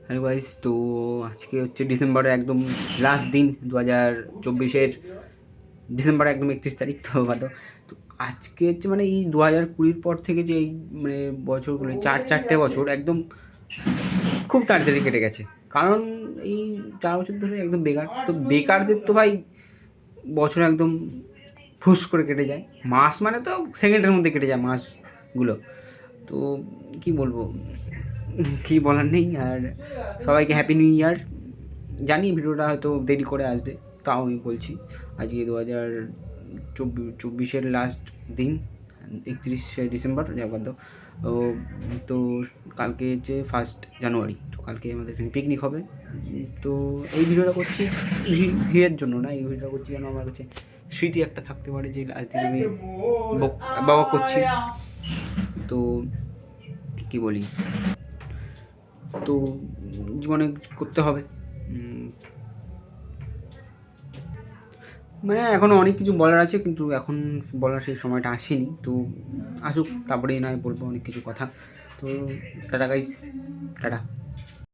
Hello guys, তো আজকে হচ্ছে ডিসেম্বরের একদম লাস্ট দিন 2024-এর ডিসেম্বরের একদম 31 তারিখ। তো ভালো, তো আজকে হচ্ছে মানে এই 2020-র পর থেকে যে এই মানে বছরগুলো, চারটে বছর একদম খুব তাড়াতাড়ি কেটে গেছে। কারণ এই 4 বছর ধরে একদম বেকার, তো বেকারদের তো ভাই বছর একদম ফুস করে কেটে যায়। মাস মানে তো সেকেন্ডের মধ্যে কেটে যায় মাসগুলো। তো কি বলবো, কি বলার নেই। আর সবাইকে হ্যাপি নিউ ইয়ার। জানি ভিডিওটা হয়তো দেরি করে আসবে, তাও আমি বলছি আজকে 2024-এর লাস্ট দিন, 31শে ডিসেম্বর যাবার দাও। তো তো কালকে হচ্ছে 1 জানুয়ারি, তো কালকে আমাদের এখানে পিকনিক হবে। তো এই ভিডিওটা করছি ভিড়ের জন্য না, এই ভিডিওটা করছি যেন আমার কাছে স্মৃতি একটা থাকতে পারে যে আজকে আমি বাবা করছি। তো কি বলি, তো জীবনে করতে হবে। মানে এখনও অনেক কিছু বলার আছে, কিন্তু এখন বলার সেই সময়টা আসেনি। তো আসুক, তারপরেই নয় বলবো অনেক কিছু কথা। তো টাটা গাইস, টাটা।